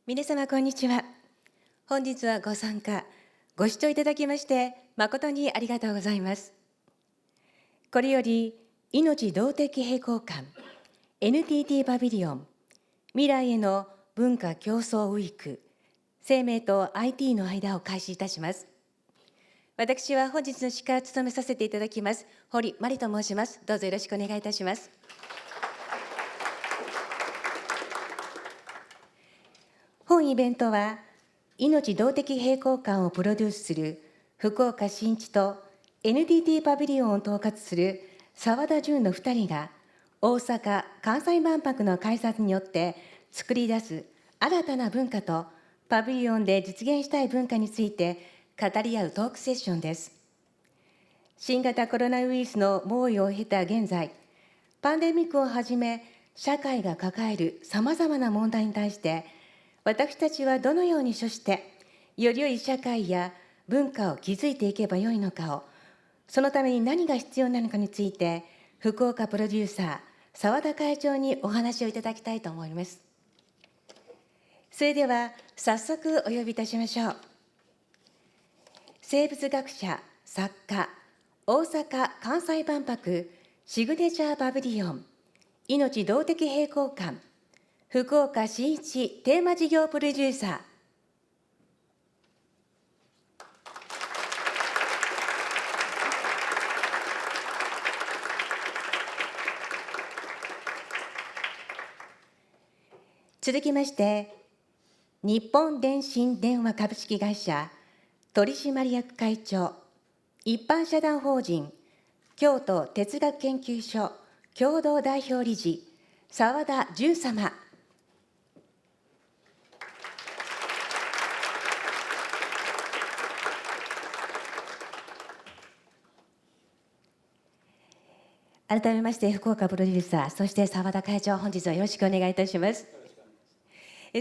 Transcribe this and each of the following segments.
皆様こんにちは。本日はご参加、ご視聴いただきまして誠にありがとうございます。これより命動的平衡感 NTT パビリオン未来への文化競争ウィーク生命と IT の間を開始いたします。私は本日の司会を務めさせていただきます堀真理と申します。どうぞよろしくお願いいたします。本イベントは命動的平衡感をプロデュースする福岡伸一と NTT パビリオンを統括する澤田純の2人が大阪・関西万博の開催によって作り出す新たな文化とパビリオンで実現したい文化について語り合うトークセッションです。新型コロナウイルスの猛威を経た現在、パンデミックをはじめ社会が抱えるさまざまな問題に対して私たちはどのように処してより良い社会や文化を築いていけばよいのかを、そのために何が必要なのかについて福岡プロデューサー澤田会長にお話をいただきたいと思います。それでは早速お呼びいたしましょう。生物学者作家大阪・関西万博シグネチャーパビリオン命動的平衡感福岡伸一テーマ事業プロデューサー。続きまして日本電信電話株式会社取締役会長一般社団法人京都哲学研究所共同代表理事澤田純様。改めまして福岡プロデューサーそして澤田会長、本日はよろしくお願いいたします。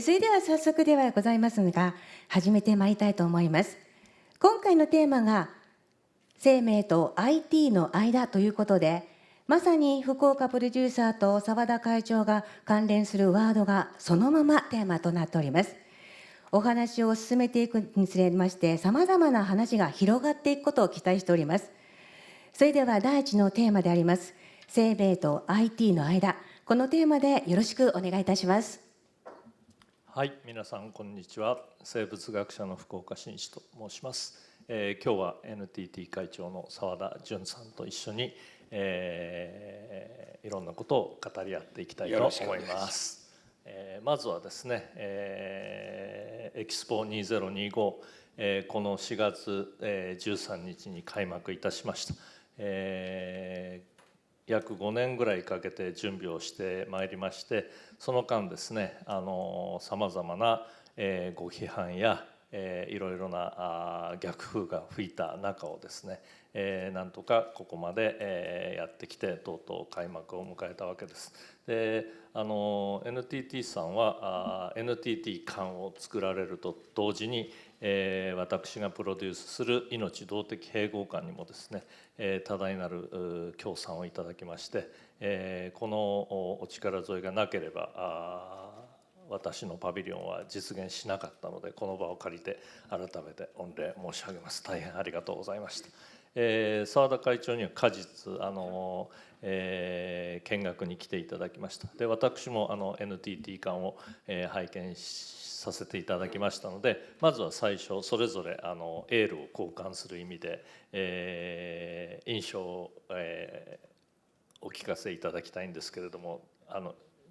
それでは早速ではございますが始めてまいりたいと思います。今回のテーマが生命と IT の間ということで、まさに福岡プロデューサーと澤田会長が関連するワードがそのままテーマとなっております。お話を進めていくにつれましてさまざまな話が広がっていくことを期待しております。それでは第一のテーマであります生命と IT の間、このテーマでよろしくお願いいたします。はい、皆さんこんにちは。生物学者の福岡伸一と申します。今日は NTT 会長の澤田純さんと一緒に、いろんなことを語り合っていきたいと思います。まずはですね、エキスポ2025、この4月、13日に開幕いたしました。約5年ぐらいかけて準備をしてまいりまして、その間ですね、さまざまなご批判やいろいろな逆風が吹いた中をですね、なんとかここまでやってきてとうとう開幕を迎えたわけです。で、NTT さんはNTT 館を作られると同時に私がプロデュースする命動的平衡感にもですね多大なる協賛をいただきまして、このお力添えがなければ私のパビリオンは実現しなかったので、この場を借りて改めて御礼申し上げます。大変ありがとうございました。澤田会長には果実見学に来ていただきました。で、私もNTT 館を拝見させていただきましたので、まずは最初それぞれエールを交換する意味で、印象を、お聞かせいただきたいんですけれども、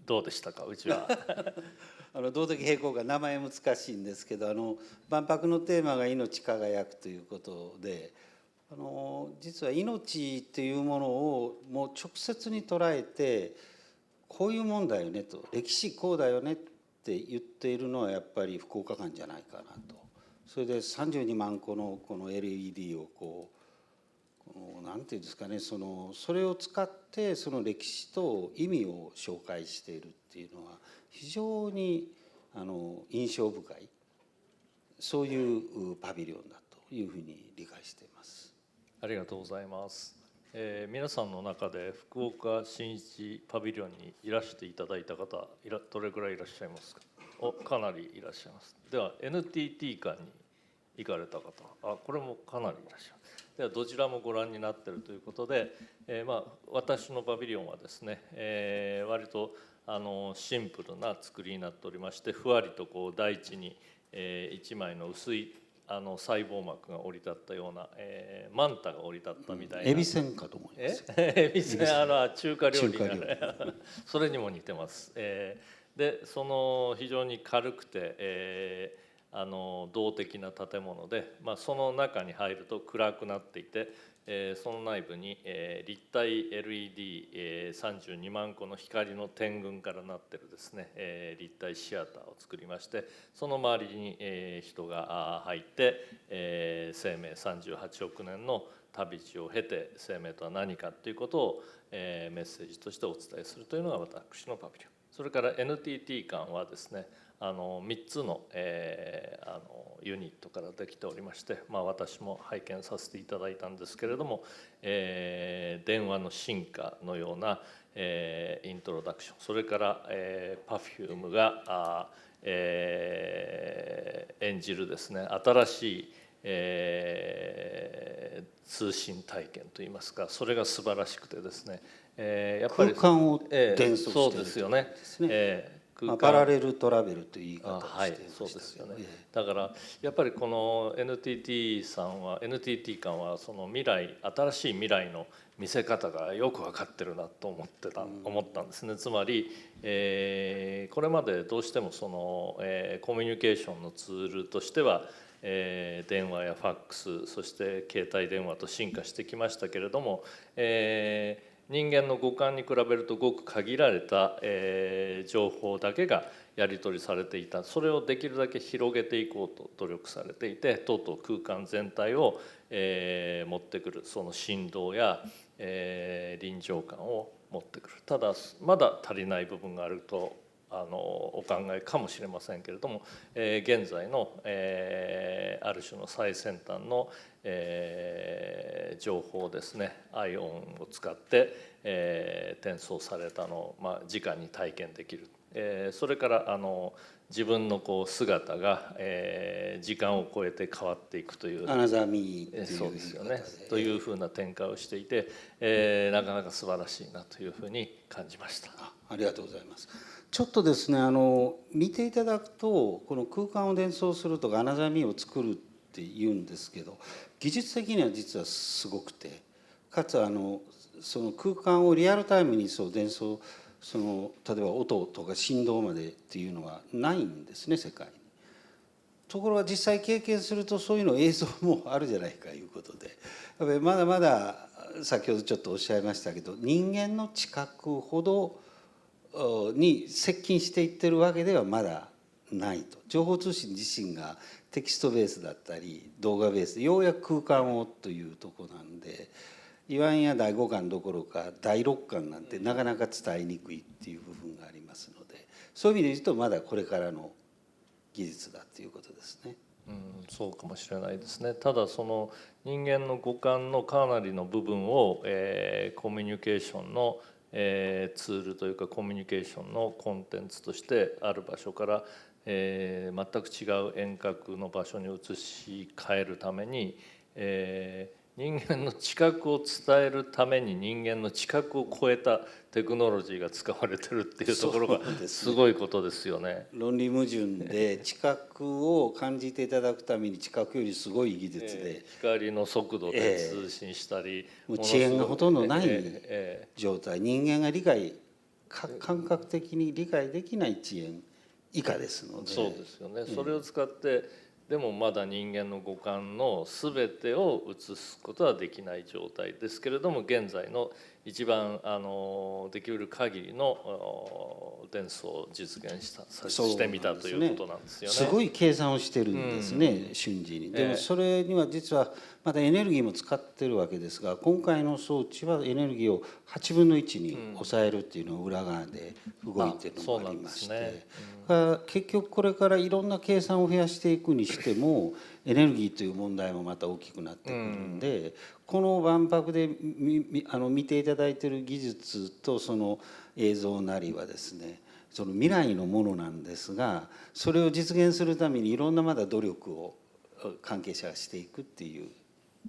どうでしたか。うちは動的平衡が名前難しいんですけど、万博のテーマが命輝くということで、実は命っていうものをもう直接に捉えて、こういうもんだよねと、歴史こうだよねって言っているのはやっぱり福岡館じゃないかなと。それで32万個のこの LED をなんていうんですかね、それを使ってその歴史と意味を紹介しているっていうのは非常に印象深い、そういうパビリオンだというふうに理解しています。ありがとうございます。皆さんの中で福岡伸一パビリオンにいらしていただいた方どれくらいいらっしゃいますか。かなりいらっしゃいます。では NTT 館に行かれた方、これもかなりいらっしゃいます。ではどちらもご覧になっているということで、私のパビリオンはですね、割とシンプルな作りになっておりまして、ふわりとこう大地に一枚の薄い細胞膜が降り立ったような、マンタが降り立ったみたいな、エビせんかと思います。エビせん、中華料理中華料理それにも似てます。でその非常に軽くて、動的な建物で、その中に入ると暗くなっていて、その内部に、立体 LED32 万個の光の点群からなってるですね、立体シアターを作りまして、その周りに、人が入って、生命38億年の旅路を経て生命とは何かということを、メッセージとしてお伝えするというのが私のパビリオン。それから NTT 館はですね、3つの、ユニットからできておりまして、私も拝見させていただいたんですけれども、電話の進化のような、イントロダクション、それから、Perfume が演じるですね、新しい、通信体験といいますか、それが素晴らしくてですね、やっぱり空間を伝送そうしているですよね。パラレルトラベルという言い方をはいしていましたそうですよね。だからやっぱりこの NTT 館はその未来、新しい未来の見せ方がよく分かってるなと思ったんですね。つまり、これまでどうしてもその、コミュニケーションのツールとしては、電話やファックス、そして携帯電話と進化してきましたけれども、人間の五感に比べるとごく限られた、情報だけがやり取りされていた。それをできるだけ広げていこうと努力されていて、とうとう空間全体を、持ってくる、その振動や、臨場感を持ってくる。ただまだ足りない部分があるとお考えかもしれませんけれども、現在の、ある種の最先端の、情報をですね、アイオンを使って、転送されたのを、直に体験できる。それから自分のこう姿が、時間を超えて変わっていくというアナザーミーっていうそうですよね言い方でというふうな展開をしていて、なかなか素晴らしいなというふうに感じました。ありがとうございます。ちょっとですね見ていただくとこの空間を伝送するとかアナザーミーを作るって言うんですけど、技術的には実はすごくて、かつその空間をリアルタイムに伝送、例えば音とか振動までっていうのはないんですね、世界に。ところが実際経験するとそういうの映像もあるじゃないかいうことで、やっぱりまだまだ先ほどちょっとおっしゃいましたけど、人間の知覚ほどに接近していってるわけではまだないと。情報通信自身がテキストベースだったり動画ベースでようやく空間をというとこなんで、いわんや第五感どころか第六感なんてなかなか伝えにくいっていう部分がありますので、そういう意味で言うとまだこれからの技術だということですね。そうかもしれないですね。ただその人間の五感のかなりの部分を、コミュニケーションの、ツールというかコミュニケーションのコンテンツとしてある場所から、全く違う遠隔の場所に移し替えるために、人間の知覚を伝えるために人間の知覚を超えたテクノロジーが使われてるっていうところがすごいことですよね。論理矛盾で知覚を感じていただくために知覚よりすごい技術で、光の速度で通信したり、もう遅延がほとんどない状態、人間が感覚的に理解できない遅延以下ですので。そうですよね。それを使ってでもまだ人間の五感の全てを映すことはできない状態ですけれども、現在の一番できる限りの伝送を実現してみたということなんですよね。すごい計算をしてるんですね、瞬時に。でもそれには実はまたエネルギーも使ってるわけですが、今回の装置はエネルギーを8分の1に抑えるっていうのを裏側で動いてるのもありまして、結局これからいろんな計算を増やしていくにしてもエネルギーという問題もまた大きくなってくるんで、この万博で見ていただいている技術とその映像なりはですね、その未来のものなんですが、それを実現するためにいろんなまだ努力を関係者がしていくっていう、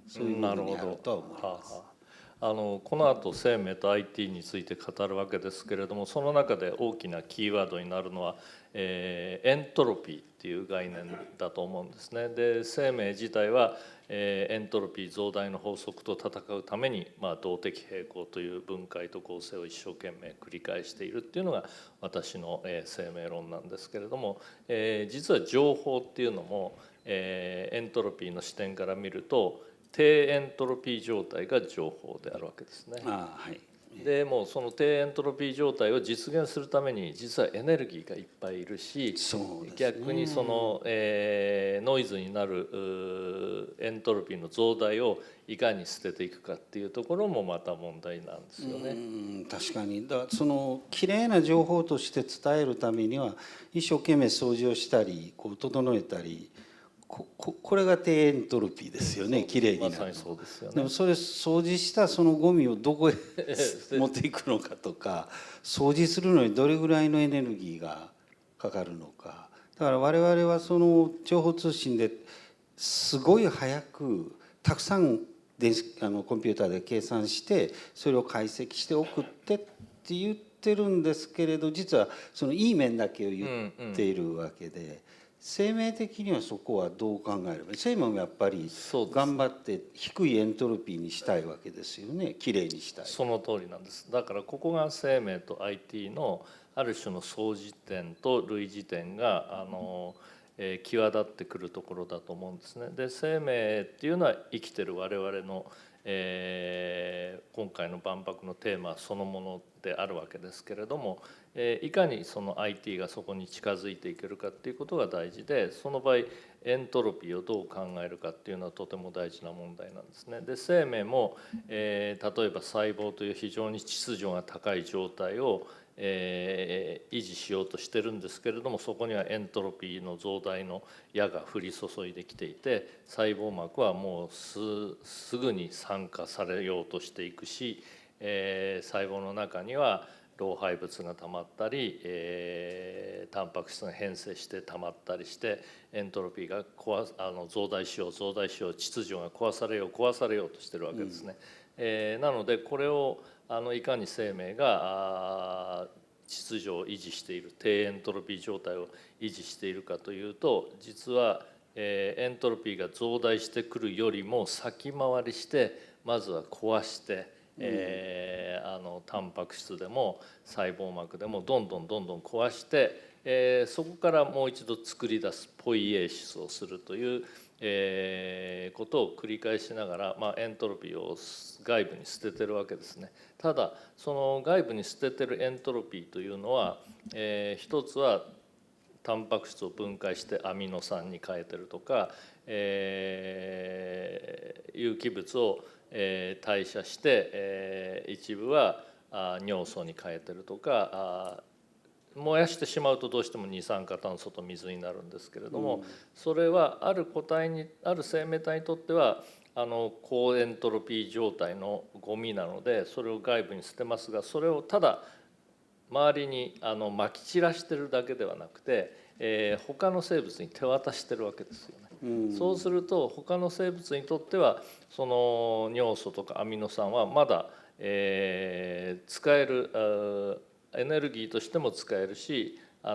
そういうものにあるとは思います。この後生命と IT について語るわけですけれども、その中で大きなキーワードになるのは、エントロピーっていう概念だと思うんですね。で生命自体は、エントロピー増大の法則と戦うために、動的平衡という分解と構成を一生懸命繰り返しているっていうのが私の、生命論なんですけれども、実は情報っていうのも、エントロピーの視点から見ると低エントロピー状態が情報であるわけですね。はい、でもうその低エントロピー状態を実現するために実はエネルギーがいっぱいいるし、逆にその、ノイズになるエントロピーの増大をいかに捨てていくかっていうところもまた問題なんですよね。確かに。そのきれいな情報として伝えるためには一生懸命掃除をしたりこう整えたり、これが低エントロピーですよね。きれいになる。まさにそうですよね。でもそれ掃除したそのゴミをどこへ持っていくのかとか、掃除するのにどれぐらいのエネルギーがかかるのか。だから我々はその情報通信ですごい早くたくさんコンピューターで計算してそれを解析して送ってって言ってるんですけれど、実はそのいい面だけを言っているわけで、生命的にはそこはどう考えれば、生命もやっぱり頑張って低いエントロピーにしたいわけですよね。きれいにしたい。その通りなんです。だからここが生命と IT のある種の相似点と類似点が際立ってくるところだと思うんですね。で生命っていうのは生きてる我々の、今回の万博のテーマそのものであるわけですけれども、いかにその IT がそこに近づいていけるかっていうことが大事で、その場合エントロピーをどう考えるかっていうのはとても大事な問題なんですね。で生命も、例えば細胞という非常に秩序が高い状態を維持しようとしてるんですけれども、そこにはエントロピーの増大の矢が降り注いできていて、細胞膜はもうすぐに酸化されようとしていくし、細胞の中には老廃物がたまったり、タンパク質が変性してたまったりしてエントロピーが増大しよう秩序が壊されようとしてるわけですね。なのでこれをいかに生命が秩序を維持している低エントロピー状態を維持しているかというと、実はエントロピーが増大してくるよりも先回りしてまずは壊して、タンパク質でも細胞膜でもどんどん壊して、そこからもう一度作り出すポイエーシスをするということを繰り返しながら、エントロピーを外部に捨ててるわけですね。ただその外部に捨ててるエントロピーというのは、一つはタンパク質を分解してアミノ酸に変えてるとか、有機物を代謝して、一部は尿素に変えてるとか、燃やしてしまうとどうしても二酸化炭素と水になるんですけれども、それはある生命体にとっては高エントロピー状態のゴミなので、それを外部に捨てますが、それをただ周りにまき散らしてるだけではなくて、他の生物に手渡してるわけですよね。そうすると他の生物にとってはその尿素とかアミノ酸はまだ、使えるエネルギーとしても使えるし、エ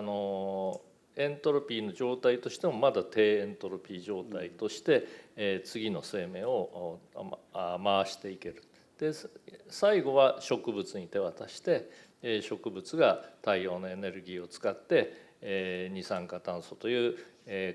ントロピーの状態としてもまだ低エントロピー状態として、次の生命を回していける。で最後は植物に手渡して、植物が太陽のエネルギーを使って、二酸化炭素という、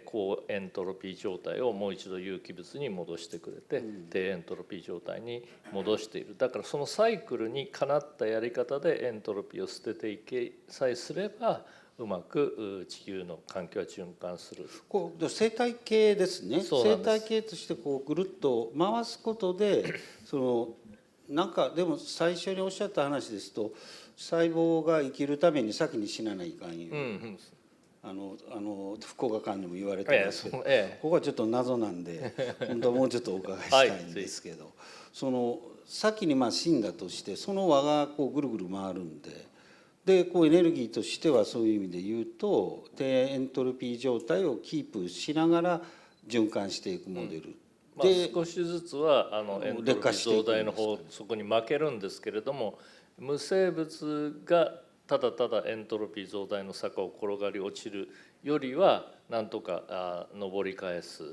高エントロピー状態をもう一度有機物に戻してくれて、低エントロピー状態に戻している。だからそのサイクルにかなったやり方でエントロピーを捨てていけさえすればうまく地球の環境は循環する。生態系ですね。生態系としてぐるっと回すことででも最初におっしゃった話ですと、細胞が生きるために先に死なないかんいう、福岡館でも言われてますけど、ここはちょっと謎なんで本当はもうちょっとお伺いしたいんですけど、先に死んだとしてその輪がぐるぐる回るんで、でこうエネルギーとしてはそういう意味で言うと低エントロピー状態をキープしながら循環していくモデル、まあ、少しずつはエントロピー増大の方そこに負けるんですけれども、無生物がただただエントロピー増大の坂を転がり落ちるよりはなんとか上り返す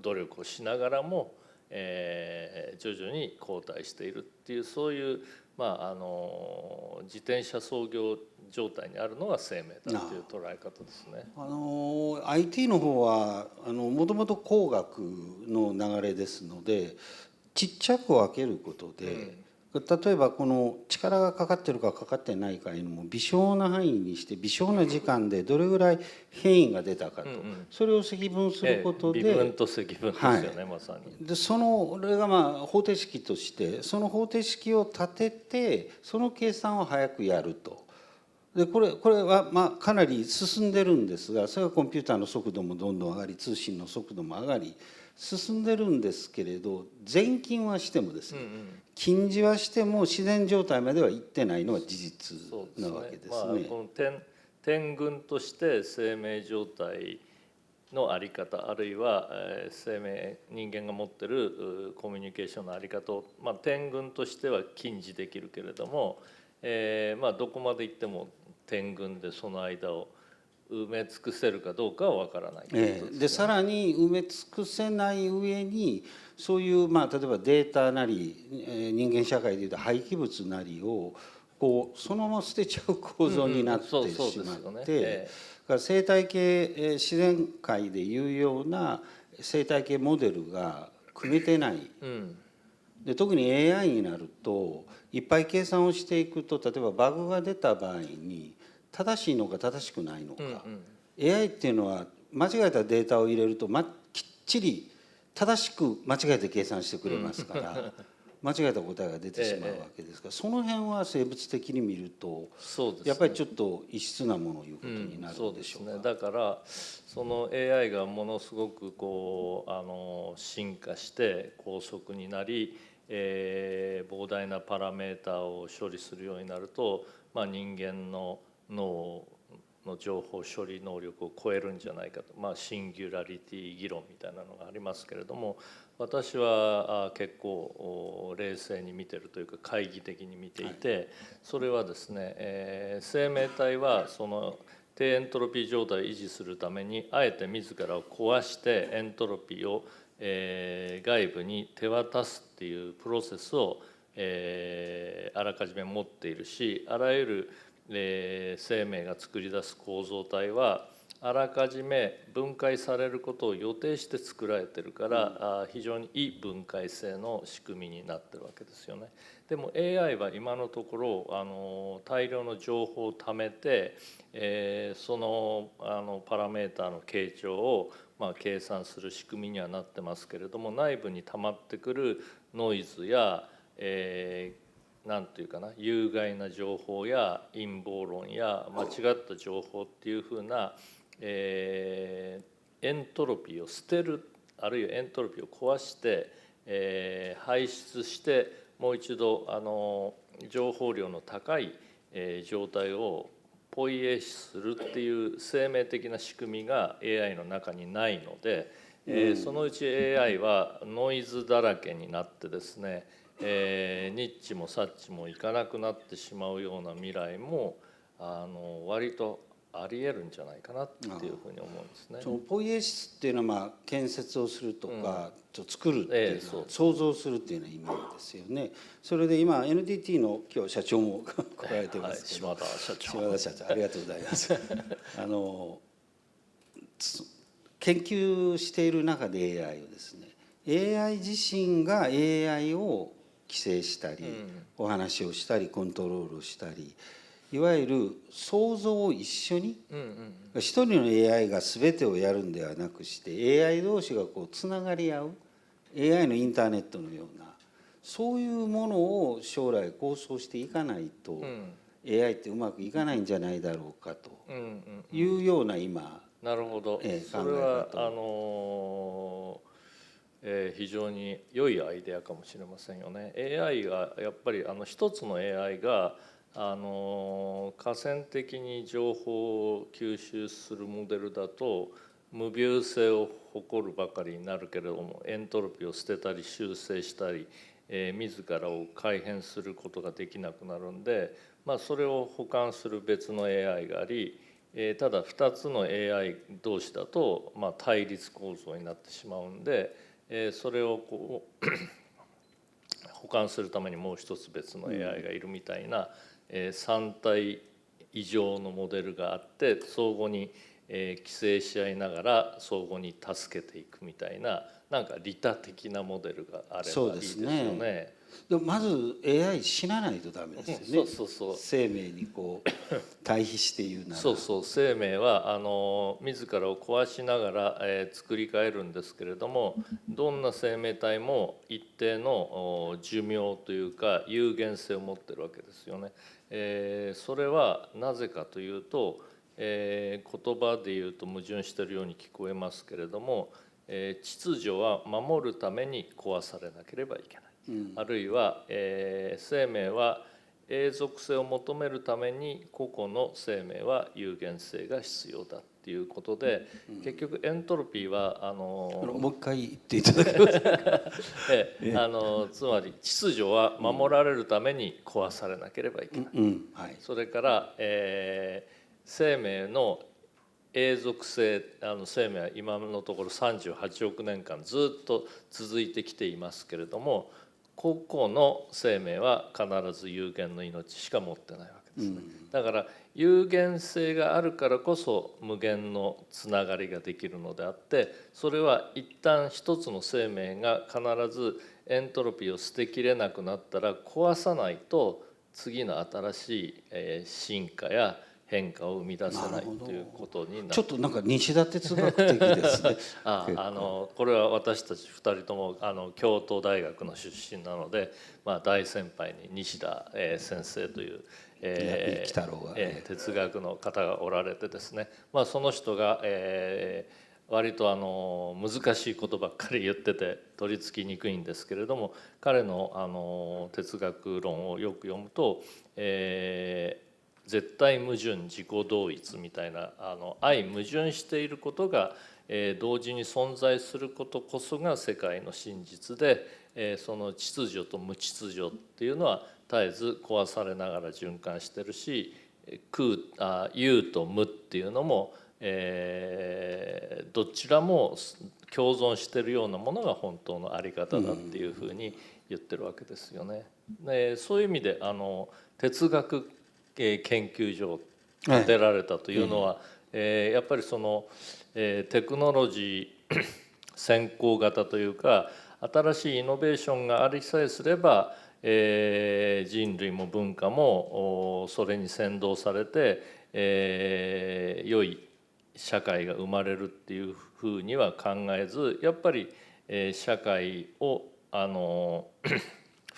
努力をしながらも、徐々に後退しているっていうそういう、自転車操業状態にあるのが生命だという捉え方ですね。IT の方はもともと工学の流れですので、ちっちゃく分けることで、例えばこの力がかかってるかかかってないかいうのも微小な範囲にして微小な時間でどれぐらい変異が出たかと、それを積分することで、微分と積分ですよね、まさに。でそれが方程式としてその方程式を立ててその計算を早くやると。でこれはかなり進んでるんですが、それはコンピューターの速度もどんどん上がり通信の速度も上がり進んでるんですけれど、前近はしてもですね、近似はしても自然状態まではいってないのは事実なわけですね。この点群として生命状態の在り方、あるいは人間が持ってるコミュニケーションの在り方を、点群としては近似できるけれども、どこまで行っても点群でその間を埋め尽くせるかどうかは分からないということですね。でさらに埋め尽くせない上にそういう、例えばデータなり、人間社会でいうと廃棄物なりをこうそのまま捨てちゃう構造になってしまって、生態系自然界でいうような生態系モデルが組めてない。で特に AI になるといっぱい計算をしていくと、例えばバグが出た場合に正しいのか正しくないのか、AI っていうのは間違えたデータを入れると、きっちり正しく間違えて計算してくれますから間違えた答えが出てしまうわけですから、その辺は生物的に見ると、やっぱりちょっと異質なものを言うことになるんでしょうか。だからその AI がものすごく進化して高速になり、膨大なパラメータを処理するようになると、人間の脳の情報処理能力を超えるんじゃないかと、シンギュラリティ議論みたいなのがありますけれども、私は結構冷静に見てるというか懐疑的に見ていて、それはですね、生命体はその低エントロピー状態を維持するためにあえて自らを壊してエントロピーを外部に手渡すっていうプロセスをあらかじめ持っているし、あらゆる生命が作り出す構造体はあらかじめ分解されることを予定して作られてるから、非常にいい分解性の仕組みになってるわけですよね。でも AI は今のところ大量の情報を貯めて、そのパラメータの傾聴を計算する仕組みにはなってますけれども、内部に溜まってくるノイズや、なんていうかな、有害な情報や陰謀論や間違った情報っていうふうな、エントロピーを捨てる、あるいはエントロピーを壊して、排出してもう一度情報量の高い、状態をポイエシするっていう生命的な仕組みが AI の中にないので、そのうち AI はノイズだらけになってですね、ニッチもサッチもいかなくなってしまうような未来も割とありえるんじゃないかなっていうふうに思うんですね。そのポイエシスっていうのは建設をするとか、作るっていうのは想像するっていうような意味ですよね。それで今 NTT の今日社長も来られてますけど、島田社長ありがとうございます。研究している中で AI をですね、AI 自身が AI を規制したり、お話をしたりコントロールをしたり、いわゆる想像を一緒に、一人の AI が全てをやるんではなくして AI 同士がこうつながり合う AI のインターネットのような、そういうものを将来構想していかないと、AI ってうまくいかないんじゃないだろうかというような今。なるほど、それは非常に良いアイデアかもしれませんよね。AI がやっぱり一つの AI が河川的に情報を吸収するモデルだと無病性を誇るばかりになるけれども、エントロピーを捨てたり修正したり、自らを改変することができなくなるんで、それを補完する別の AI があり、ただ2つの AI 同士だと対立構造になってしまうんで、それを補完するためにもう一つ別の AI がいるみたいな、3体以上のモデルがあって相互に規制し合いながら相互に助けていくみたいな、なんか利他的なモデルがあればいいですよね。でもまず AI 死なないとダメですよね。そう生命にこう対比して言うなら。生命は自らを壊しながら、作り変えるんですけれども、どんな生命体も一定の寿命というか有限性を持ってるわけですよね。それはなぜかというと、言葉で言うと矛盾しているように聞こえますけれども、秩序は守るために壊されなければいけない、あるいは、生命は永続性を求めるために個々の生命は有限性が必要だっていうことで、結局エントロピーはもう一回言っていただけますか。つまり秩序は守られるために壊されなければいけない、それから、生命の永続性、生命は今のところ38億年間ずっと続いてきていますけれども、個々の生命は必ず有限の命しか持ってないわけですね。だから有限性があるからこそ無限のつながりができるのであって、それは一旦一つの生命が必ずエントロピーを捨てきれなくなったら壊さないと次の新しい進化や変化を生み出せないということになる。ちょっとなんか西田哲学的ですね。これは私たち2人とも京都大学の出身なので、大先輩に西田先生という、哲学の方がおられてですね、その人が、割と難しいことばっかり言ってて取り付きにくいんですけれども、彼の哲学論をよく読むと、絶対矛盾自己同一みたいな相矛盾していることが同時に存在することこそが世界の真実で、その秩序と無秩序っていうのは絶えず壊されながら循環してるし、有と無っていうのも、どちらも共存してるようなものが本当の在り方だっていうふうに言ってるわけですよね。でそういう意味で哲学研究所を建てられたというのは、やっぱりそのテクノロジー先行型というか、新しいイノベーションがありさえすれば、人類も文化もそれに先導されて、良い社会が生まれるっていうふうには考えず、やっぱり社会を俯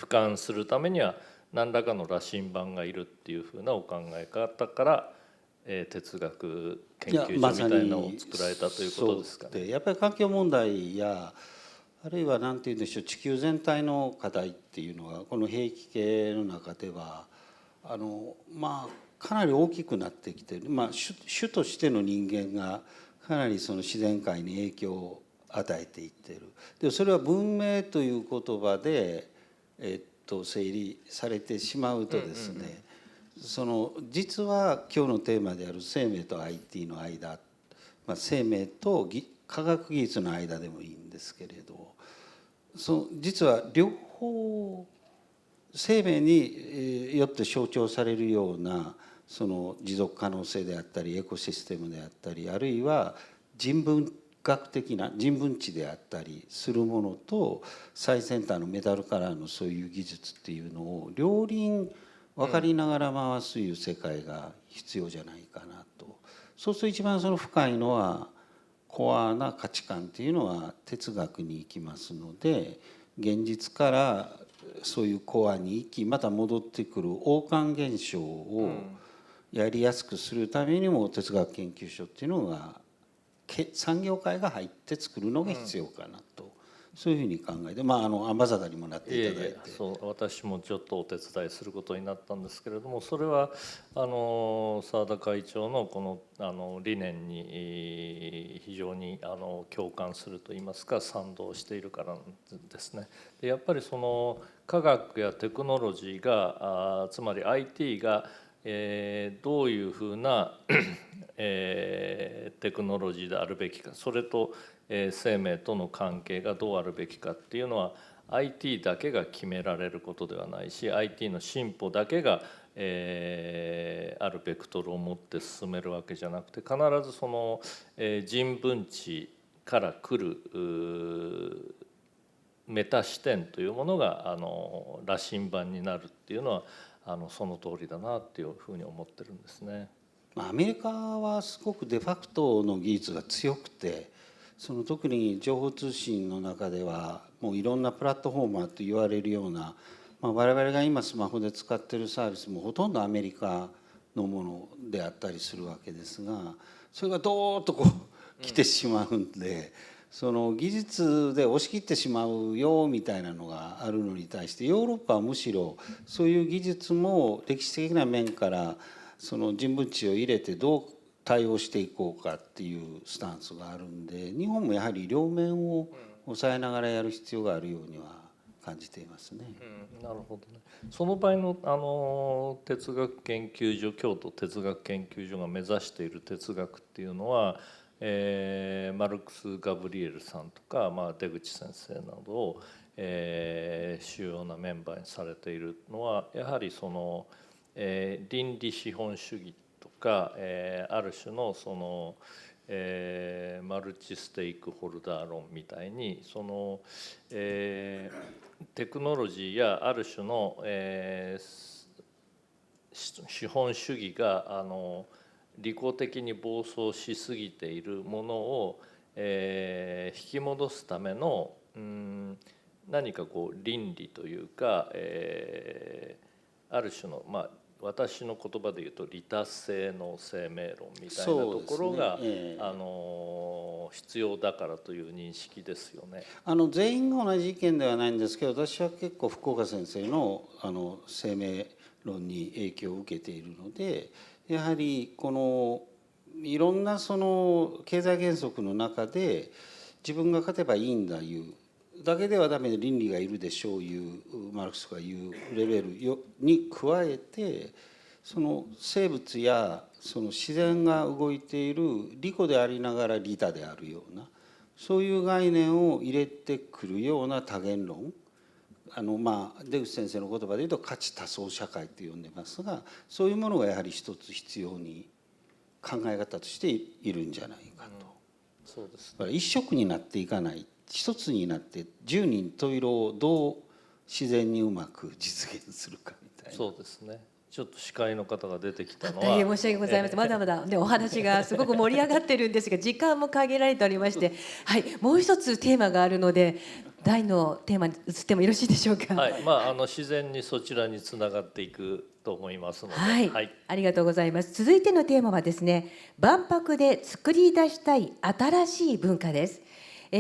瞰するためには何らかの羅針盤がいるっていうふうなお考え方から、哲学研究所みたいなのを作られたということですかね。やっぱり環境問題やあるいは何て言うんでしょう、地球全体の課題っていうのはこの兵器系の中ではかなり大きくなってきている、種としての人間がかなりその自然界に影響を与えていっている。でそれは文明という言葉で整理されてしまうとですね、実は今日のテーマである生命と IT の間、生命と科学技術の間でもいいんですけれど、実は両方生命によって象徴されるようなその持続可能性であったりエコシステムであったり、あるいは人文学的な人文知であったりするものと最先端のメタルカラーのそういう技術っていうのを両輪分かりながら回すいう世界が必要じゃないかなと。そうすると一番その深いのはコアな価値観っていうのは哲学に行きますので、現実からそういうコアに行きまた戻ってくる王冠現象をやりやすくするためにも哲学研究所っていうのが産業界が入って作るのが必要かなと。そういうふうに考えて、アンバサダーにもなっていただいて。そう私もちょっとお手伝いすることになったんですけれども、それは澤田会長のこの理念に非常に共感するといいますか賛同しているからですね。でやっぱりその科学やテクノロジーがつまり IT がどういうふうなテクノロジーであるべきか、それと生命との関係がどうあるべきかっていうのは IT だけが決められることではないし、 IT の進歩だけがあるベクトルを持って進めるわけじゃなくて、必ずその人文知から来るメタ視点というものが羅針盤になるっていうのはその通りだなっていうふうに思ってるんですね。アメリカはすごくデファクトの技術が強くて、その特に情報通信の中ではもういろんなプラットフォーマーと言われるような、我々が今スマホで使ってるサービスもほとんどアメリカのものであったりするわけですが、それがどーっとこう来てしまうんで、その技術で押し切ってしまうよみたいなのがあるのに対して、ヨーロッパはむしろそういう技術も歴史的な面からその人文知を入れてどう対応していこうかっていうスタンスがあるんで、日本もやはり両面を抑えながらやる必要があるようには感じていますね。なるほどね。その場合の哲学研究所、京都哲学研究所が目指している哲学っていうのは、マルクス・ガブリエルさんとか、出口先生などを、主要なメンバーにされているのはやはりその、倫理資本主義とか、ある種のその、マルチステークホルダー論みたいにその、テクノロジーやある種の、資本主義が利己的に暴走しすぎているものを、引き戻すための何かこう倫理というか、ある種の私の言葉で言うと利他性の生命論みたいなところが、必要だからという認識ですよね。全員が同じ意見ではないんですけど、私は結構福岡先生の生命論に影響を受けているので、やはりこのいろんなその経済原則の中で自分が勝てばいいんだいうだけではダメで倫理がいるでしょういうマルクスが言うレベルに加えて、その生物やその自然が動いている利己でありながら利他であるような、そういう概念を入れてくるような多元論、出口先生の言葉で言うと価値多層社会と呼んでますが、そういうものがやはり一つ必要に考え方としているんじゃないかと。そうですね。だから一色になっていかない、一つになって十人十色をどう自然にうまく実現するかみたいな。そうですね。ちょっと司会の方が出てきたのは大変申し訳ございません。まだまだ、ね、お話がすごく盛り上がってるんですが時間も限られておりまして、はい、もう一つテーマがあるので題のテーマに移ってもよろしいでしょうか。はい、自然にそちらにつながっていくと思いますので、はい、ありがとうございます。続いてのテーマはですね、万博で作り出したい新しい文化です。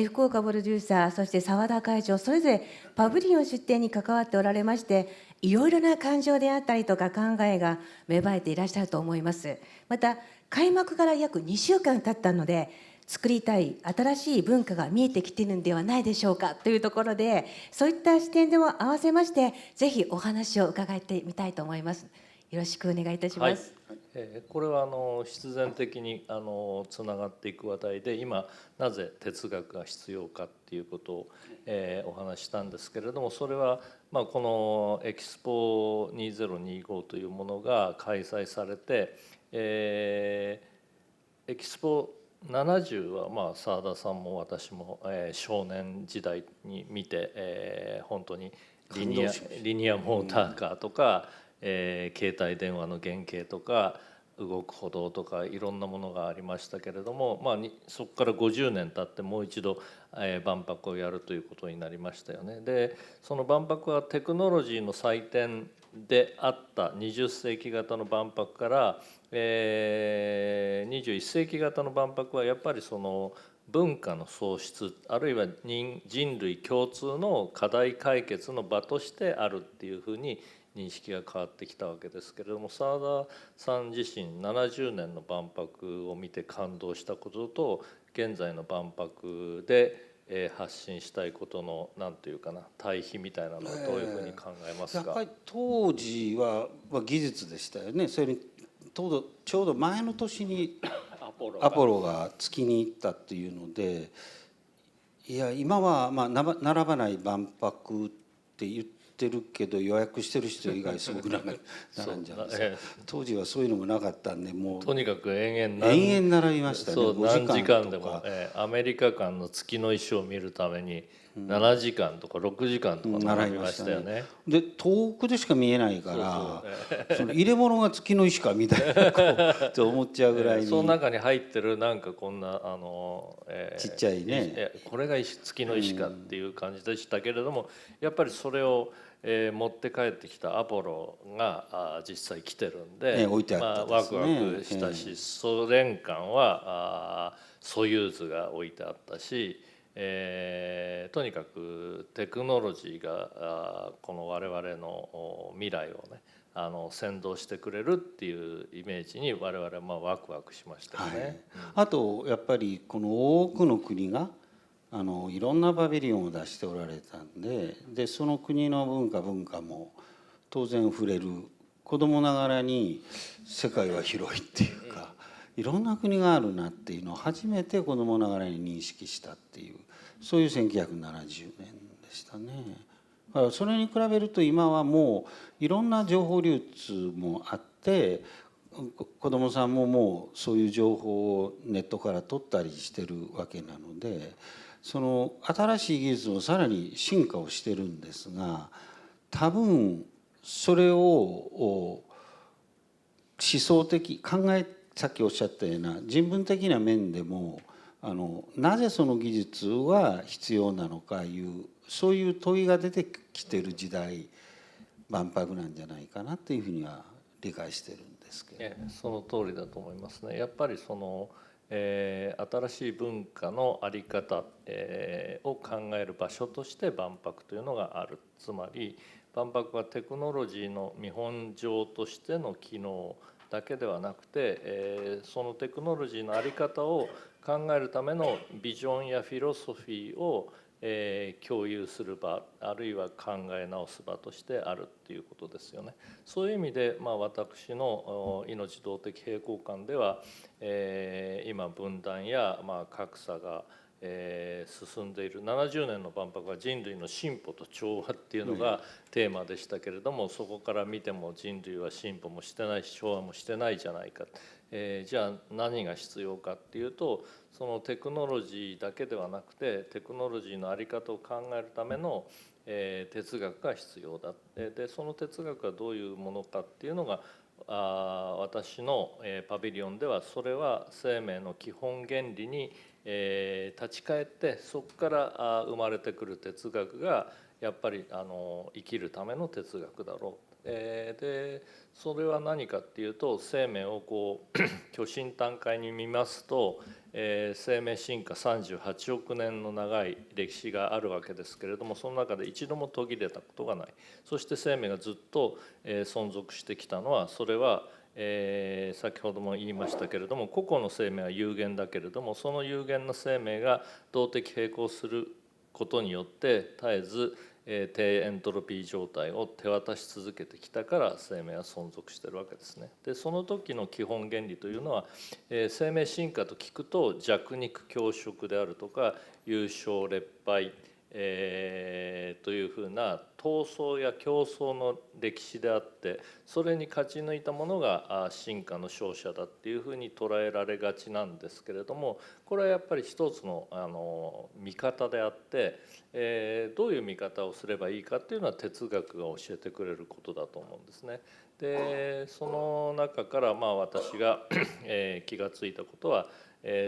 福岡プロデューサー、そして澤田会長、それぞれパビリオン出展に関わっておられまして、いろいろな感情であったりとか考えが芽生えていらっしゃると思います。また開幕から約2週間経ったので、作りたい新しい文化が見えてきているのではないでしょうかというところで、そういった視点でも合わせましてぜひお話を伺ってみたいと思います。よろしくお願いいたします。これは必然的につながっていく話題で、今なぜ哲学が必要かっていうことを、お話ししたんですけれども、それはこのエキスポ2025というものが開催されて、エキスポ70は澤田さんも私も、少年時代に見て、本当にリニアモーターカーとか、携帯電話の原型とか動く歩道とかいろんなものがありましたけれども、そこから50年経ってもう一度、万博をやるということになりましたよね。でその万博はテクノロジーの祭典であった20世紀型の万博から、21世紀型の万博はやっぱりその文化の創出あるいは人類共通の課題解決の場としてあるっていうふうに認識が変わってきたわけですけれども、澤田さん自身70年の万博を見て感動したことと現在の万博で発信したいことの何ていうかな対比みたいなのはどういうふうに考えますか。やっぱり当時は技術でしたよね。それにちょうど前の年にアポロが月に行ったっていうので、いや今はまあ並ばない万博って言ってるけど予約してる人以外すごく並んじゃうんですよ。当時はそういうのもなかったんで、もうとにかく延々並びましたね。そう何時間で5も、アメリカ館の月の石を見るために7時間とか6時間とか並びましたよね。で遠くでしか見えないからその入れ物が月の石かみたいなと思っちゃうぐらいに、その中に入ってるなんかこんなちっちゃいね、これが月の石かっていう感じでしたけれども、やっぱりそれを持って帰ってきたアポロが実際来てるんで、置いてあったですね。ワクワクしたし、ソ連艦はソユーズが置いてあったし、とにかくテクノロジーがこの我々の未来をね先導してくれるっていうイメージに我々はワクワクしましたよね。あとやっぱりこの多くの国がいろんなパビリオンを出しておられたんで、その国の文化も当然触れる。子供ながらに世界は広いっていうか、いろんな国があるなっていうのを初めて子供ながらに認識したっていう、そういう1970年でしたね。だからそれに比べると今はもういろんな情報流通もあって、子どもさんももうそういう情報をネットから取ったりしてるわけなので、その新しい技術もさらに進化をしてるんですが、多分それを思想的さっきおっしゃったような人文的な面でもなぜその技術は必要なのかいうそういう問いが出てきてる時代、万博なんじゃないかなっていうふうには理解してるんですけど。その通りだと思いますね。やっぱりその、新しい文化の在り方、を考える場所として万博というのがある。つまり万博はテクノロジーの見本上としての機能だけではなくて、そのテクノロジーの在り方を考えるためのビジョンやフィロソフィーを共有する場、あるいは考え直す場としてあるっていうことですよね。そういう意味で、私の命動的平衡感では、今分断や格差が進んでいる。70年の万博は人類の進歩と調和っていうのがテーマでしたけれども、そこから見ても人類は進歩もしてないし調和もしてないじゃないか。じゃあ何が必要かっていうと、そのテクノロジーだけではなくてテクノロジーの在り方を考えるための哲学が必要だ。でその哲学がどういうものかっていうのが私のパビリオンでは、それは生命の基本原理に立ち返って、そこから生まれてくる哲学がやっぱり生きるための哲学だろう。でそれは何かっていうと、生命をこう巨神短回に見ますと、生命進化38億年の長い歴史があるわけですけれども、その中で一度も途切れたことがない。そして生命がずっと存続してきたのは、それは先ほども言いましたけれども、個々の生命は有限だけれども、その有限な生命が動的平衡することによって絶えず低エントロピー状態を手渡し続けてきたから生命は存続しているわけですね。でその時の基本原理というのは、生命進化と聞くと弱肉強食であるとか優勝劣敗、というふうな闘争や競争の歴史であって、それに勝ち抜いたものが進化の勝者だっていうふうに捉えられがちなんですけれども、これはやっぱり一つの見方であって、どういう見方をすればいいかっていうのは哲学が教えてくれることだと思うんですね。でその中から私が気がついたことは、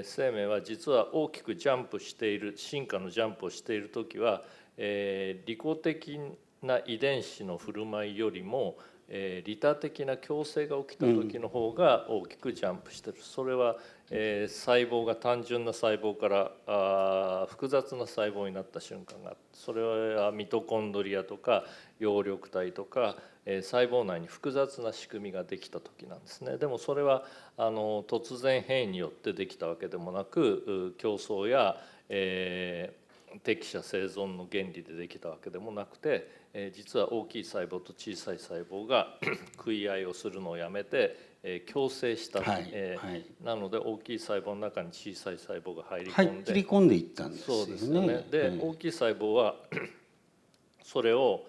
生命は実は大きくジャンプしている、進化のジャンプをしている時は、利己的な遺伝子の振る舞いよりも利他的な共生が起きた時の方が大きくジャンプしてる。それは、細胞が単純な細胞から複雑な細胞になった瞬間があって、それはミトコンドリアとか葉緑体とか、細胞内に複雑な仕組みができた時なんですね。でもそれは突然変異によってできたわけでもなく、競争や、適者生存の原理でできたわけでもなくて、実は大きい細胞と小さい細胞が食い合いをするのをやめて、共生した、なので大きい細胞の中に小さい細胞が入り込んで、入り込んでいったんですよね。そうですよね。で、大きい細胞はそれを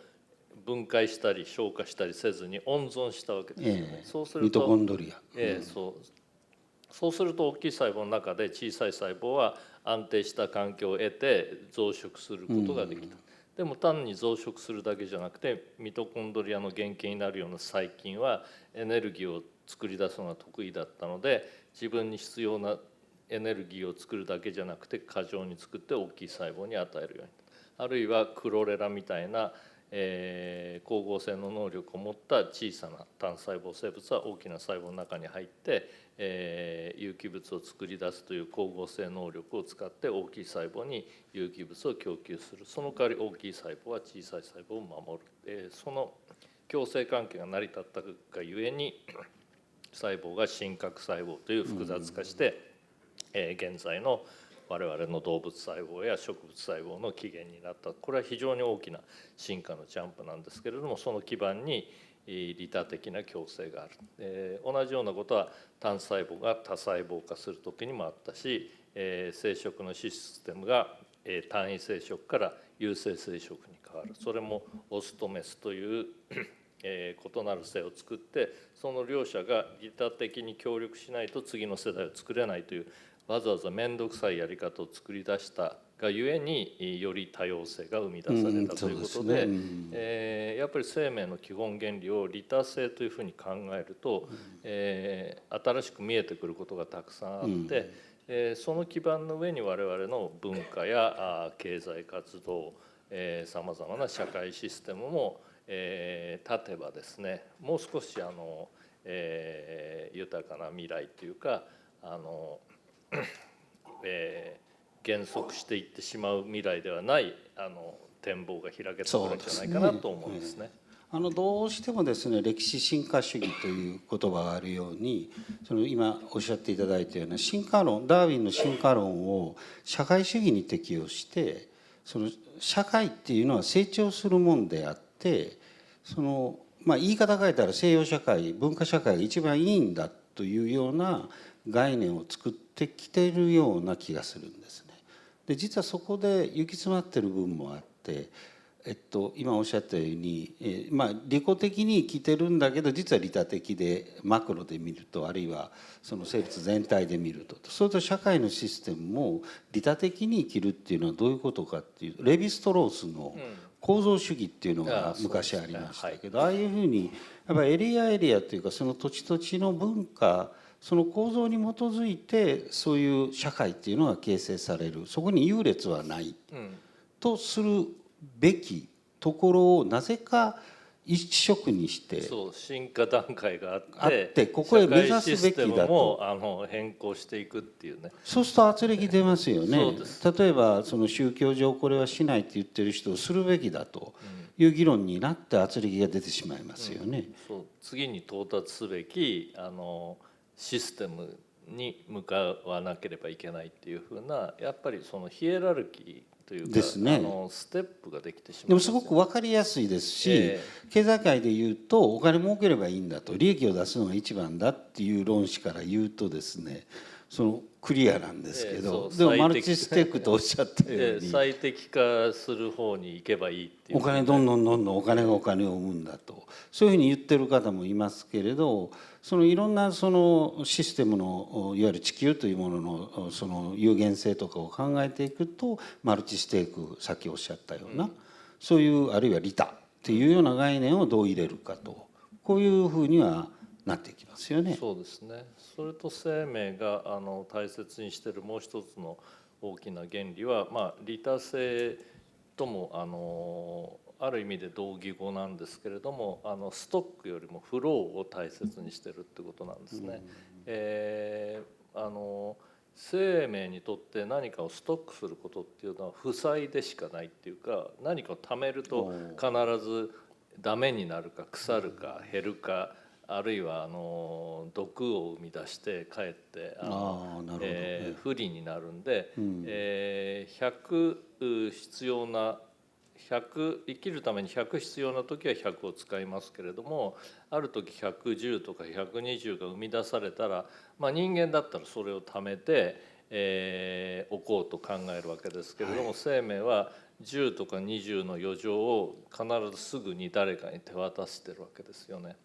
分解したり消化したりせずに温存したわけですよね。そうするとミトコンドリア、そうすると大きい細胞の中で小さい細胞は安定した環境を得て増殖することができた。でも単に増殖するだけじゃなくて、ミトコンドリアの原型になるような細菌はエネルギーを作り出すのが得意だったので、自分に必要なエネルギーを作るだけじゃなくて過剰に作って大きい細胞に与えるように。あるいはクロレラみたいな光合成の能力を持った小さな単細胞生物は大きな細胞の中に入って、有機物を作り出すという光合成能力を使って大きい細胞に有機物を供給する。その代わり大きい細胞は小さい細胞を守る。その共生関係が成り立ったがゆえに細胞が真核細胞という複雑化して、現在の我々の動物細胞や植物細胞の起源になった。これは非常に大きな進化のジャンプなんですけれども、その基盤に利他的な共生がある。同じようなことは単細胞が多細胞化する時にもあったし、生殖のシステムが単位生殖から有性生殖に変わる。それもオスとメスという異なる性を作って、その両者が利他的に協力しないと次の世代を作れないという、わざわざ面倒くさいやり方を作り出したがゆえにより多様性が生み出されたということで、やっぱり生命の基本原理を利他性というふうに考えると、新しく見えてくることがたくさんあって、その基盤の上に我々の文化や経済活動、さまざまな社会システムも立てばですね、もう少し豊かな未来というか減速していってしまう未来ではない展望が開けてくるんじゃないかなと思うんですね。どうしてもですね、歴史進化主義という言葉があるように、その今おっしゃっていただいたような進化論、ダーウィンの進化論を社会主義に適用して、その社会っていうのは成長するもんであって、言い方変えたら西洋社会、文化社会が一番いいんだというような概念を作ってきているような気がするんですね。で実はそこで行き詰まってる部分もあって、今おっしゃったように、利己的に生きてるんだけど実は利他的で、マクロで見ると、あるいはその生物全体で見ると、それと社会のシステムも利他的に生きるっていうのはどういうことかっていう、レヴィストロースの構造主義っていうのが昔ありましたけど、ああいうふうにやっぱりエリアエリアというか、その土地土地の文化、その構造に基づいてそういう社会っていうのが形成される。そこに優劣はないとするべきところをなぜか一色にして、そう進化段階があってここへ目指すべきだと変更していくっていうね。そうすると圧力出ますよね。そうです。例えばその宗教上これはしないって言ってる人をするべきだという議論になって圧力が出てしまいますよね。そう次に到達すべきシステムに向かわなければいけないっていうふうな、やっぱりそのヒエラルキーというかですね、ステップができてしまう。でもすごく分かりやすいですし、経済界で言うとお金儲ければいいんだと、利益を出すのが一番だっていう論旨から言うとですね、そのクリアなんですけど、でもマルチステークとおっしゃったように最適化する方に行けばいいっていう、お金どんどんお金がお金を生むんだと、そういうふうに言ってる方もいますけれど、そのいろんなそのシステムのいわゆる地球というもののその有限性とかを考えていくと、マルチステーク、さっきおっしゃったような、そういうあるいは利他っていうような概念をどう入れるかと、こういうふうにはなっていきますよね。そうですね。それと生命が大切にしているもう一つの大きな原理は、利他性ともある意味で同義語なんですけれども、ストックよりもフローを大切にしてるってことなんですね。生命にとって何かをストックすることっていうのは負債でしかないっていうか、何かを貯めると必ずダメになるか腐るか減るか、あるいは毒を生み出してかえって不利になるんで、100必要な100生きるために100必要な時は100を使いますけれども、ある時110とか120が生み出されたら、人間だったらそれを貯めて、おこうと考えるわけですけれども、生命は10とか20の余剰を必ずすぐに誰かに手渡してるわけですよね。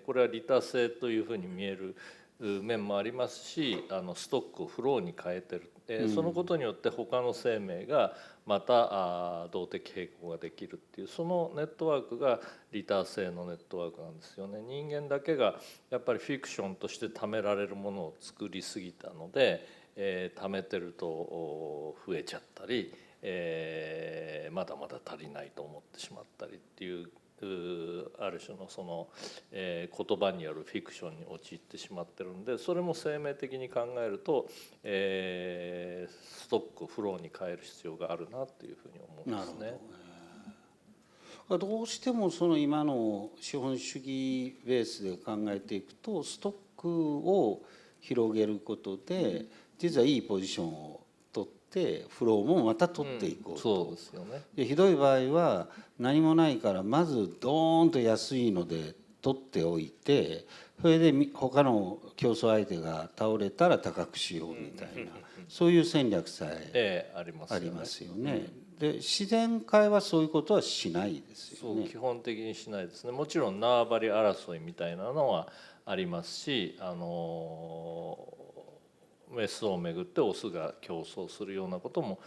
これは利他性というふうに見える面もありますし、ストックをフローに変えてる、そのことによって他の生命がまた動的平衡ができるっていう、そのネットワークが利他性のネットワークなんですよね。人間だけがやっぱりフィクションとして貯められるものを作りすぎたので、貯めてると増えちゃったり、まだまだ足りないと思ってしまったりっていうある種のその、言葉によるフィクションに陥ってしまってるんで、それも生命的に考えると、ストックをフローに変える必要があるなっていうふうに思うんですね。どうしてもその今の資本主義ベースで考えていくと、ストックを広げることで実はいいポジションを取ってフローもまた取っていこうと、そうですよね。でひどい場合は何もないからまずドーンと安いので取っておいて、それで他の競争相手が倒れたら高くしようみたいな、そういう戦略さえありますよね。で自然界はそういうことはしないですよね。そう基本的にしないですね。もちろん縄張り争いみたいなのはありますし、メスをめぐってオスが競争するようなことも、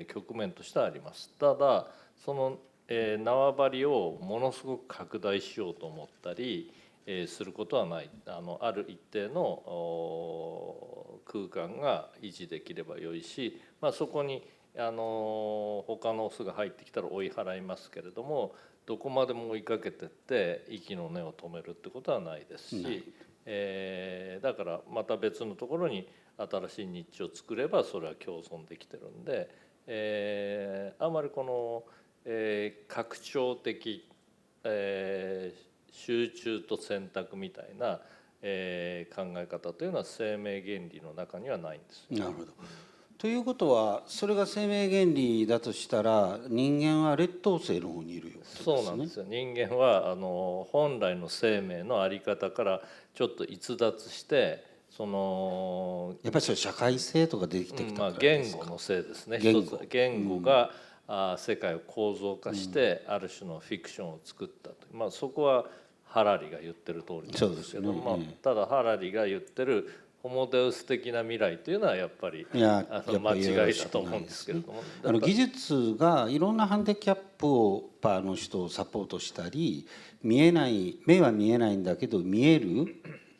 局面としてはあります。ただその、縄張りをものすごく拡大しようと思ったり、することはない。ある一定の空間が維持できればよいし、そこに他のオスが入ってきたら追い払いますけれども、どこまでも追いかけてって息の根を止めるってことはないですし、だからまた別のところに新しいニッチを作ればそれは共存できてるんで、あまりこの、拡張的、集中と選択みたいな、考え方というのは生命原理の中にはないんです。なるほど。ということはそれが生命原理だとしたら、人間は劣等生の方にいるようですね。そうなんですよ。人間は本来の生命の在り方からちょっと逸脱して、そのやっぱりそれ社会性とか出てきてきたからですか。言語のせいですね。言語一つ言語が、世界を構造化してある種のフィクションを作ったと、そこはハラリが言ってる通りなんですけど、ただハラリが言ってるホモデウス的な未来というのはやっぱり間違いだと思うんですけれども、技術がいろんなハンディキャップをの人をサポートしたり、見えない目は見えないんだけど見える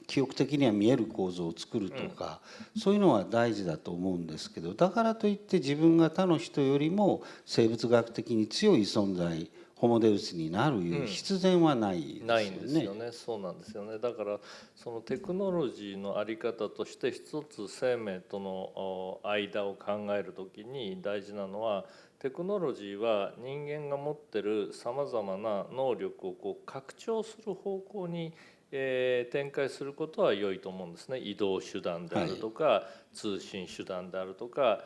記憶的には見える構造を作るとか、そういうのは大事だと思うんですけど、だからといって自分が他の人よりも生物学的に強い存在ホモデウスになるいう必然はないですよね。ないんですよね。そうなんですよね。だからそのテクノロジーの在り方として一つ生命との間を考えるときに大事なのは、テクノロジーは人間が持ってるさまざまな能力を拡張する方向に展開することは良いと思うんですね。移動手段であるとか、通信手段であるとか、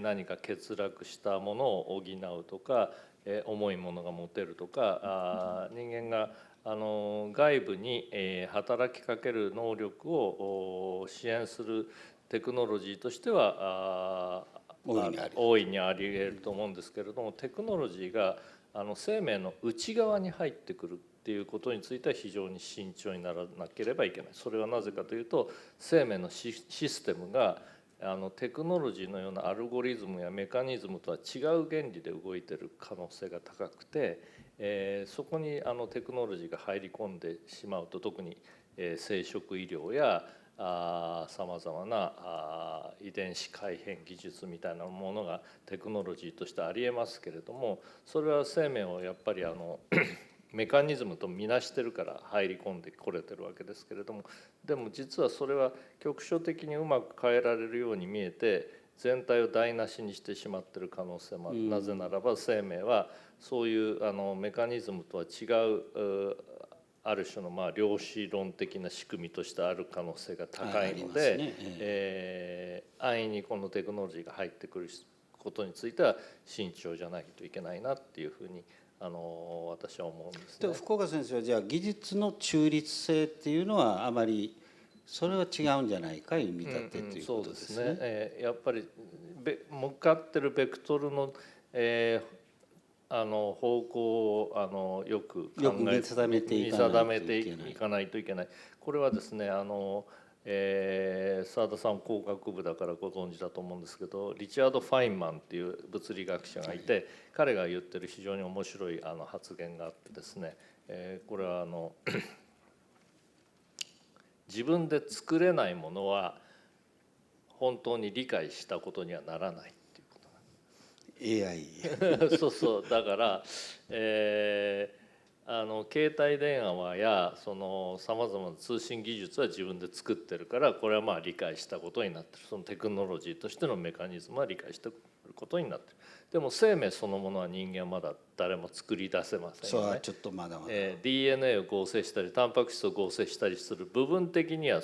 何か欠落したものを補うとか、重いものが持てるとか、人間が外部に働きかける能力を支援するテクノロジーとしては大いにあり得ると思うんですけれども、テクノロジーが生命の内側に入ってくるっていうことについては非常に慎重にならなければいけない。それはなぜかというと、生命のシステムがテクノロジーのようなアルゴリズムやメカニズムとは違う原理で動いている可能性が高くて、そこにテクノロジーが入り込んでしまうと、特に生殖医療やさまざまな遺伝子改変技術みたいなものがテクノロジーとしてありえますけれども、それは生命をやっぱりメカニズムと見なしてるから入り込んでこれてるわけですけれども、でも実はそれは局所的にうまく変えられるように見えて全体を台無しにしてしまってる可能性もある。なぜならば生命はそういうメカニズムとは違うある種の量子論的な仕組みとしてある可能性が高いので、安易にこのテクノロジーが入ってくることについては慎重じゃないといけないなっていうふうに私は思うんですね。福岡先生はじゃあ技術の中立性っていうのはあまりそれは違うんじゃないかいう見立てということですね。そうですね。やっぱり向かってるベクトルの、方向をよく見定めていかないといけない。これはですね澤田さん工学部だからご存知だと思うんですけど、リチャード・ファインマンっていう物理学者がいて、彼が言ってる非常に面白い発言があってですね、これは自分で作れないものは本当に理解したことにはならないっていうことなんです。AI そうだから、携帯電話やさまざまな通信技術は自分で作ってるから、これは理解したことになってる。そのテクノロジーとしてのメカニズムは理解したことになってる。でも生命そのものは人間はまだ誰も作り出せませんよね。そうちょっとまだまだ、DNA を合成したりタンパク質を合成したりする部分的には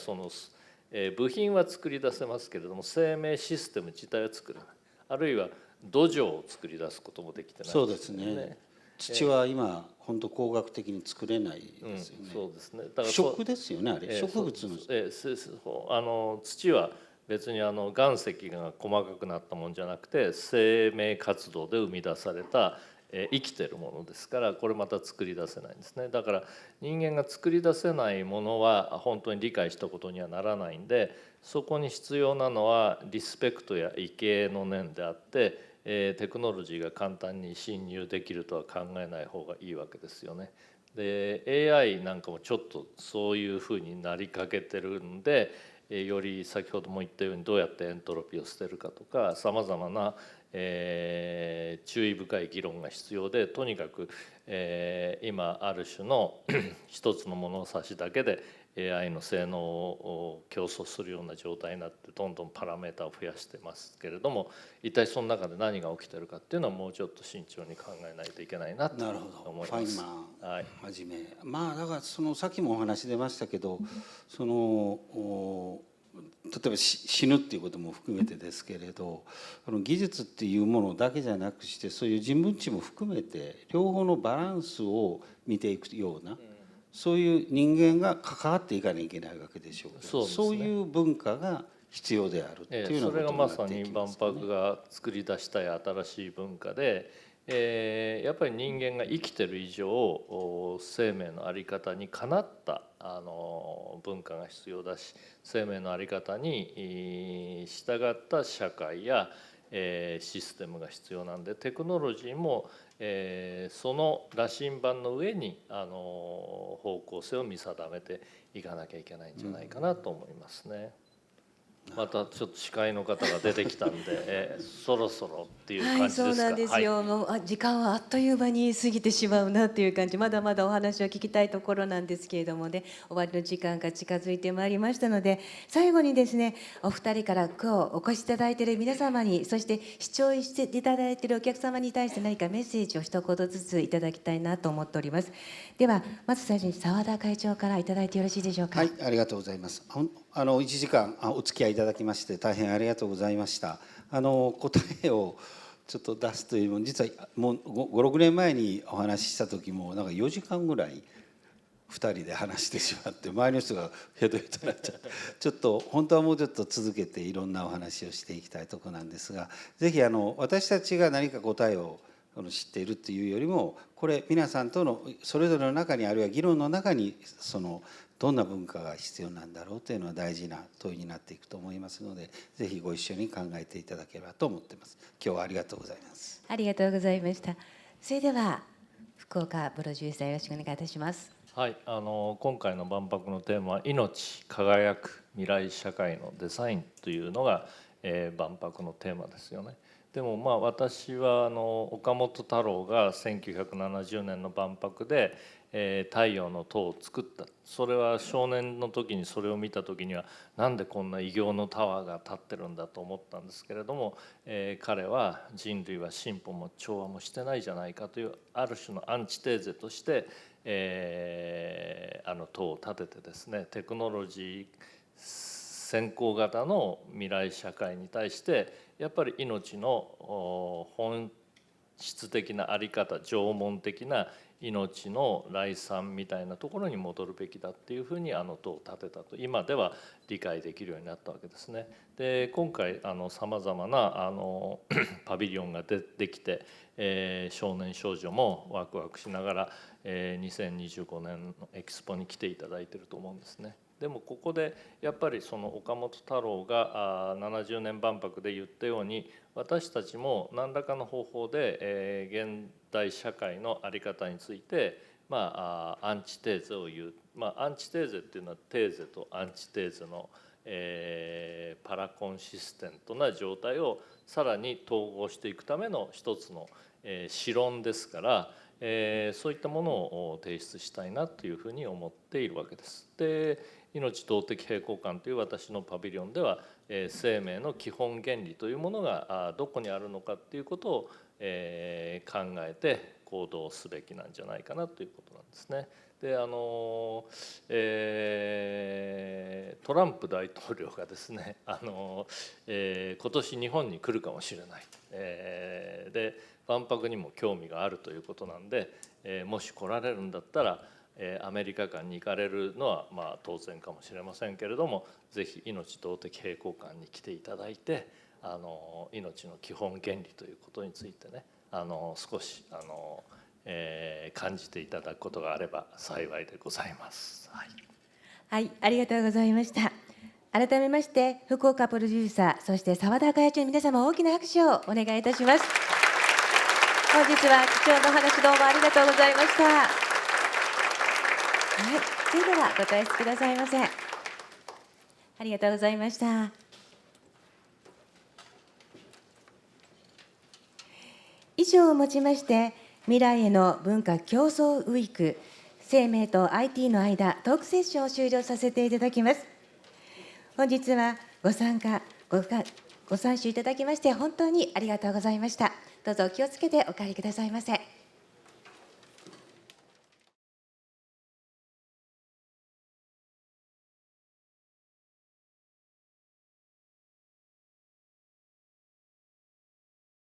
部品は作り出せますけれども、生命システム自体は作れない。あるいは土壌を作り出すこともできてないですよね。そうですね。土は今本当工学的に作れないですよね。そうですね。だから植ですよね、あれ、植物の。土は別に岩石が細かくなったもんじゃなくて、生命活動で生み出された生きてるものですから、これまた作り出せないんですね。だから人間が作り出せないものは本当に理解したことにはならないんで、そこに必要なのはリスペクトや畏敬の念であって、テクノロジーが簡単に侵入できるとは考えない方がいいわけですよね。で AI なんかもちょっとそういうふうになりかけてるんで、より先ほども言ったようにどうやってエントロピーを捨てるかとか、さまざまな注意深い議論が必要で、とにかく今ある種の一つの物差しだけで AI の性能を競争するような状態になって、どんどんパラメータを増やしてますけれども、一体その中で何が起きてるかっていうのはもうちょっと慎重に考えないといけないなと思います。ファインマンはじめ、だからさっきもお話出ましたけど、例えば死ぬっていうことも含めてですけれど、技術っていうものだけじゃなくして、そういう人文知も含めて両方のバランスを見ていくような、そういう人間が関わっていかなきゃいけないわけでしょうけど、そういう文化が必要であるっていうようなことになっていきますね。それがまさに万博が作り出したい新しい文化で、やっぱり人間が生きてる以上生命の在り方にかなった文化が必要だし、生命の在り方に従った社会やシステムが必要なんで、テクノロジーもその羅針盤の上に方向性を見定めていかなきゃいけないんじゃないかなと思いますね。またちょっと司会の方が出てきたんで、そろそろっていう感じですか。そうなんですよ。もう時間はあっという間に過ぎてしまうなっていう感じ。まだまだお話を聞きたいところなんですけれどもね、終わりの時間が近づいてまいりましたので、最後にですね、お二人から今日お越しいただいている皆様に、そして視聴していただいているお客様に対して何かメッセージを一言ずついただきたいなと思っております。ではまず最初に澤田会長からいただいてよろしいでしょうか。はい、ありがとうございます。1時間お付き合いいただきまして大変ありがとうございました。答えをちょっと出すというのも、実はもう5、6年前にお話しした時もなんか4時間ぐらい2人で話してしまって、周りの人がヘトヘトになっちゃって、ちょっと本当はもうちょっと続けていろんなお話をしていきたいところなんですが、ぜひ私たちが何か答えを知っているというよりも、これ皆さんとのそれぞれの中に、あるいは議論の中にどんな文化が必要なんだろうというのは大事な問いになっていくと思いますので、ぜひご一緒に考えていただければと思っています。今日はありがとうございます。ありがとうございました。それでは福岡プロデューサーよろしくお願いいたします。はい、今回の万博のテーマは命輝く未来社会のデザインというのが、万博のテーマですよね。でも私は岡本太郎が1970年の万博で、太陽の塔を作った。それは少年の時にそれを見た時にはなんでこんな偉業のタワーが建ってるんだと思ったんですけれども、彼は人類は進歩も調和もしてないじゃないかというある種のアンチテーゼとして、塔を建ててですね、テクノロジー先行型の未来社会に対してやっぱり命の本質的な在り方、縄文的な命の来産みたいなところに戻るべきだっていうふうに塔を建てたと今では理解できるようになったわけですね。で今回さまざまなパビリオンができて、少年少女もワクワクしながら、2025年のエキスポに来ていただいていると思うんですね。でもここでやっぱりその岡本太郎が70年万博で言ったように私たちも何らかの方法で現代社会の在り方についてアンチテーゼを言う、アンチテーゼっていうのはテーゼとアンチテーゼのパラコンシステントな状態をさらに統合していくための一つの試論ですから、そういったものを提出したいなというふうに思っているわけです。で命動的平衡感という私のパビリオンでは生命の基本原理というものがどこにあるのかということを考えて行動すべきなんじゃないかなということなんですね。でトランプ大統領がですね今年日本に来るかもしれない、で万博にも興味があるということなんで、もし来られるんだったらアメリカ館に行かれるのは当然かもしれませんけれども、ぜひ命動的平衡感に来ていただいて命の基本原理ということについてね少し感じていただくことがあれば幸いでございます。はい、はい、ありがとうございました。改めまして福岡プロデューサー、そして澤田会長の皆様、大きな拍手をお願いいたします。本日は貴重なお話どうもありがとうございました。はい、それではご退出くださいませ。ありがとうございました。以上をもちまして未来への文化競争ウィーク生命と IT の間トークセッションを終了させていただきます。本日はご参集いただきまして本当にありがとうございました。どうぞお気をつけてお帰りくださいませ。